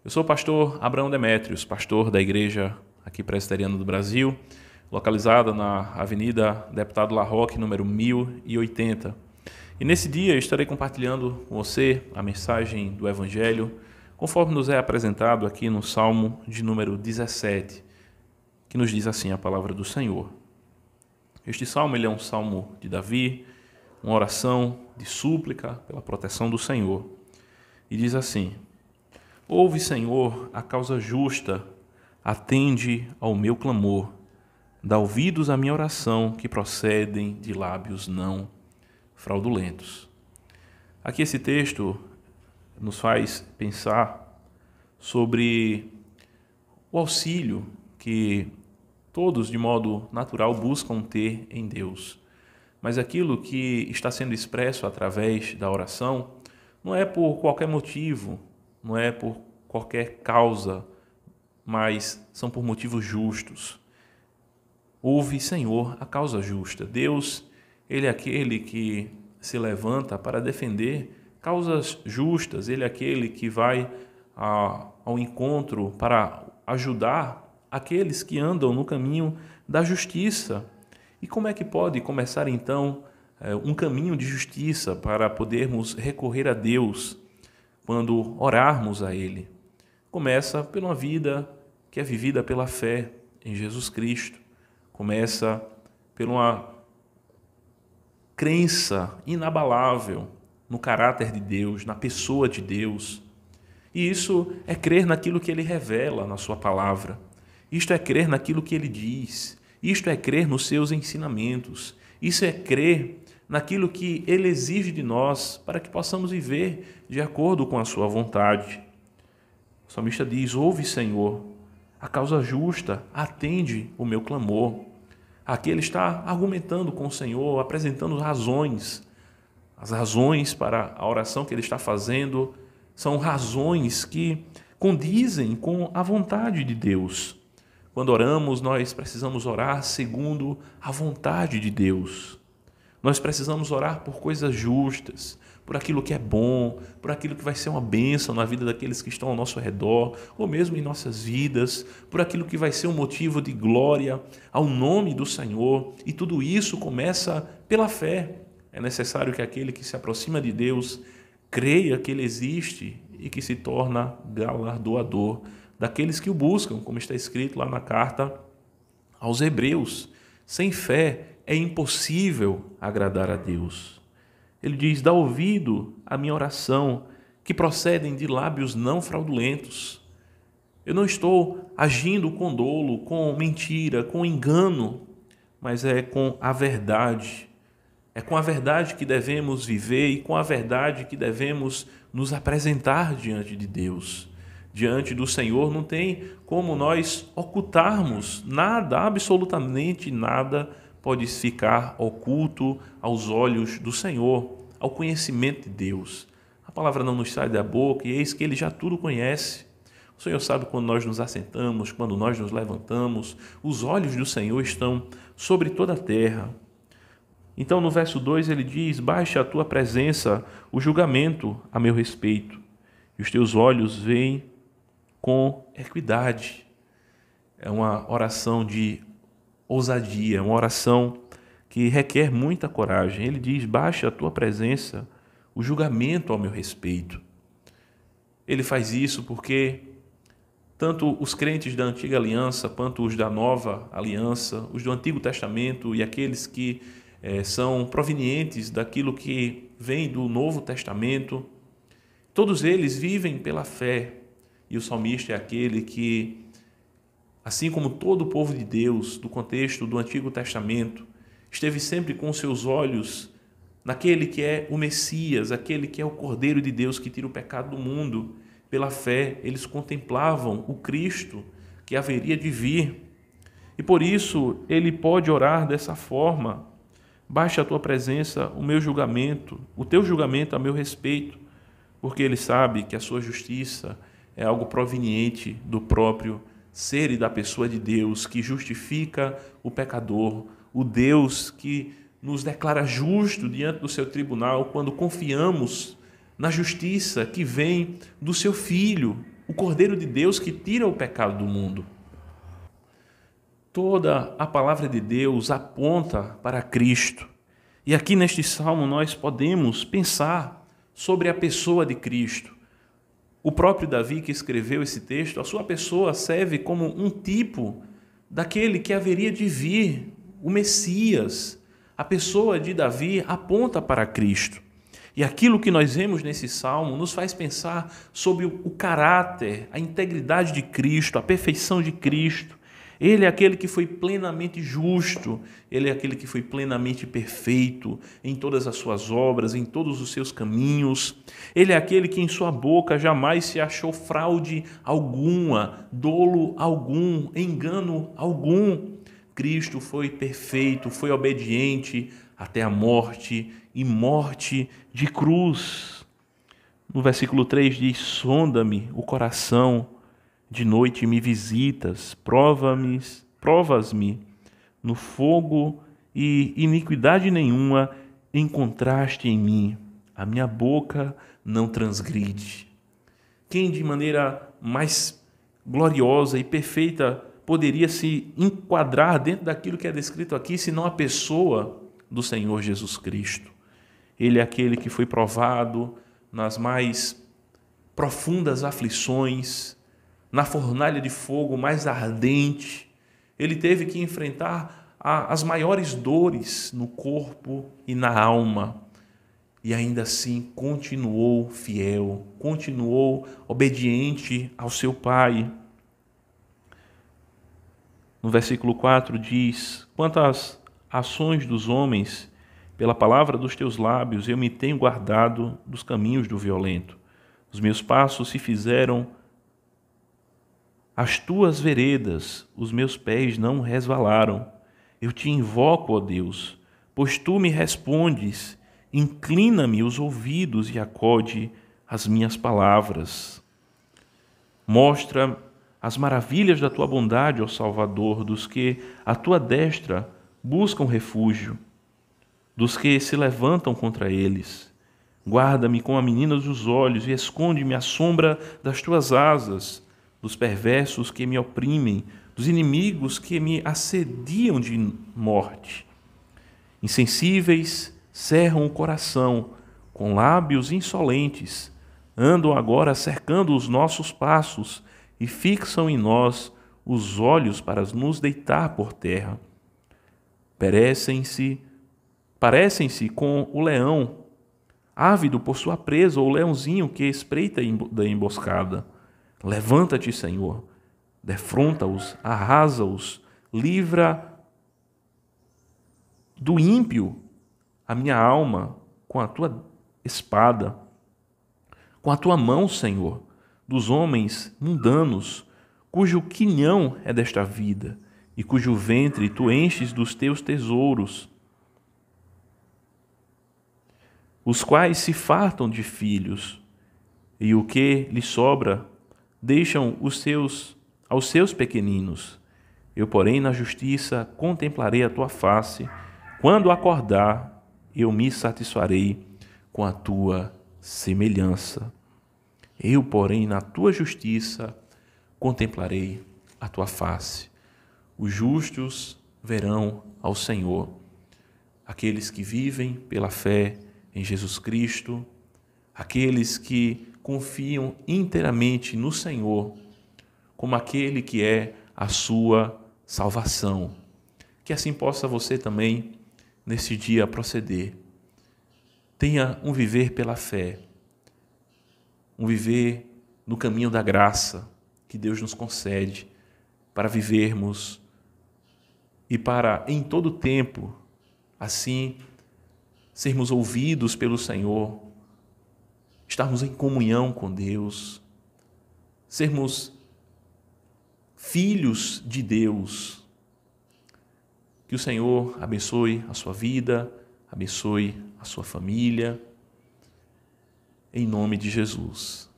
Eu sou o pastor Abraão Demétrios, pastor da Igreja aqui Presbiteriana do Brasil, localizada na Avenida Deputado Larroque, número 1080. E nesse dia eu estarei compartilhando com você a mensagem do Evangelho, conforme nos é apresentado aqui no Salmo de número 17, que nos diz assim a palavra do Senhor. Este salmo ele é um salmo de Davi, uma oração de súplica pela proteção do Senhor. E diz assim: Ouve, Senhor, a causa justa, atende ao meu clamor, dá ouvidos à minha oração, que procedem de lábios não fraudulentos. Aqui esse texto nos faz pensar sobre o auxílio que todos, de modo natural, buscam ter em Deus. Mas aquilo que está sendo expresso através da oração não é por qualquer motivo, não é por qualquer causa, mas são por motivos justos. Ouve, Senhor, a causa justa. Deus, Ele é aquele que se levanta para defender causas justas. Ele é aquele que vai ao encontro para ajudar aqueles que andam no caminho da justiça. E como é que pode começar, então, um caminho de justiça para podermos recorrer a Deus quando orarmos a Ele? Começa por uma vida que é vivida pela fé em Jesus Cristo. Começa por uma crença inabalável no caráter de Deus, na pessoa de Deus. E isso é crer naquilo que Ele revela na sua palavra. Isto é crer naquilo que Ele diz. Isto é crer nos seus ensinamentos. Isso é crer naquilo que Ele exige de nós para que possamos viver de acordo com a sua vontade. O salmista diz: Ouve, Senhor, a causa justa, atende o meu clamor. Aqui ele está argumentando com o Senhor, apresentando razões. As razões para a oração que ele está fazendo são razões que condizem com a vontade de Deus. Quando oramos, nós precisamos orar segundo a vontade de Deus. Nós precisamos orar por coisas justas, por aquilo que é bom, por aquilo que vai ser uma bênção na vida daqueles que estão ao nosso redor, ou mesmo em nossas vidas, por aquilo que vai ser um motivo de glória ao nome do Senhor. E tudo isso começa pela fé. É necessário que aquele que se aproxima de Deus creia que Ele existe e que se torna galardoador daqueles que o buscam, como está escrito lá na carta aos Hebreus. Sem fé é impossível agradar a Deus. Ele diz: dá ouvido à minha oração, que procedem de lábios não fraudulentos. Eu não estou agindo com dolo, com mentira, com engano, mas é com a verdade. É com a verdade que devemos viver e com a verdade que devemos nos apresentar diante de Deus. Diante do Senhor não tem como nós ocultarmos nada, absolutamente nada pode ficar oculto aos olhos do Senhor, ao conhecimento de Deus. A palavra não nos sai da boca e eis que Ele já tudo conhece. O Senhor sabe quando nós nos assentamos, quando nós nos levantamos. Os olhos do Senhor estão sobre toda a terra. Então, no verso 2, ele diz: baixa a tua presença o julgamento a meu respeito, e os teus olhos veem com equidade. É uma oração de ousadia, uma oração que requer muita coragem. Ele diz: baixa a tua presença o julgamento ao meu respeito. Ele faz isso porque tanto os crentes da antiga aliança quanto os da nova aliança, os do Antigo Testamento e aqueles que são provenientes daquilo que vem do Novo Testamento, todos eles vivem pela fé. E o salmista é aquele que, assim como todo o povo de Deus, do contexto do Antigo Testamento, esteve sempre com seus olhos naquele que é o Messias, aquele que é o Cordeiro de Deus que tira o pecado do mundo. Pela fé, eles contemplavam o Cristo que haveria de vir. E por isso, ele pode orar dessa forma: baixa a tua presença o meu julgamento, o teu julgamento a meu respeito, porque ele sabe que a sua justiça é algo proveniente do próprio ser e da pessoa de Deus, que justifica o pecador, o Deus que nos declara justo diante do seu tribunal quando confiamos na justiça que vem do seu Filho, o Cordeiro de Deus que tira o pecado do mundo. Toda a palavra de Deus aponta para Cristo. E aqui neste salmo nós podemos pensar sobre a pessoa de Cristo. O próprio Davi que escreveu esse texto, a sua pessoa serve como um tipo daquele que haveria de vir, o Messias. A pessoa de Davi aponta para Cristo. E aquilo que nós vemos nesse salmo nos faz pensar sobre o caráter, a integridade de Cristo, a perfeição de Cristo. Ele é aquele que foi plenamente justo, ele é aquele que foi plenamente perfeito em todas as suas obras, em todos os seus caminhos. Ele é aquele que em sua boca jamais se achou fraude alguma, dolo algum, engano algum. Cristo foi perfeito, foi obediente até a morte e morte de cruz. No versículo 3 diz: sonda-me o coração, de noite me visitas, provas-me no fogo e iniquidade nenhuma encontraste em mim. A minha boca não transgride. Quem de maneira mais gloriosa e perfeita poderia se enquadrar dentro daquilo que é descrito aqui, senão a pessoa do Senhor Jesus Cristo? Ele é aquele que foi provado nas mais profundas aflições, na fornalha de fogo mais ardente. Ele teve que enfrentar as maiores dores no corpo e na alma. E ainda assim continuou fiel, continuou obediente ao seu Pai. No versículo 4 diz: quanto às ações dos homens, pela palavra dos teus lábios eu me tenho guardado dos caminhos do violento. Os meus passos se fizeram as tuas veredas, os meus pés não resvalaram. Eu te invoco, ó Deus, pois tu me respondes. Inclina-me os ouvidos e acode as minhas palavras. Mostra as maravilhas da tua bondade, ó Salvador, dos que à tua destra buscam refúgio, dos que se levantam contra eles. Guarda-me com a menina dos olhos e esconde-me à sombra das tuas asas, dos perversos que me oprimem, dos inimigos que me assediam de morte. Insensíveis cerram o coração, com lábios insolentes, andam agora cercando os nossos passos e fixam em nós os olhos para nos deitar por terra. Parecem-se com o leão, ávido por sua presa, ou o leãozinho que espreita da emboscada. Levanta-te, Senhor, defronta-os, arrasa-os, livra do ímpio a minha alma com a tua espada, com a tua mão, Senhor, dos homens mundanos, cujo quinhão é desta vida e cujo ventre tu enches dos teus tesouros, os quais se fartam de filhos, e o que lhes sobra deixam aos seus pequeninos. Eu, porém, na justiça contemplarei a tua face. Quando acordar, eu me satisfarei com a tua semelhança. Eu, porém, na tua justiça contemplarei a tua face. Os justos verão ao Senhor. Aqueles que vivem pela fé em Jesus Cristo, aqueles que confiam inteiramente no Senhor como aquele que é a sua salvação. Que assim possa você também, nesse dia, proceder. Tenha um viver pela fé, um viver no caminho da graça que Deus nos concede para vivermos e para, em todo tempo, assim, sermos ouvidos pelo Senhor, estarmos em comunhão com Deus, sermos filhos de Deus. Que o Senhor abençoe a sua vida, abençoe a sua família, em nome de Jesus.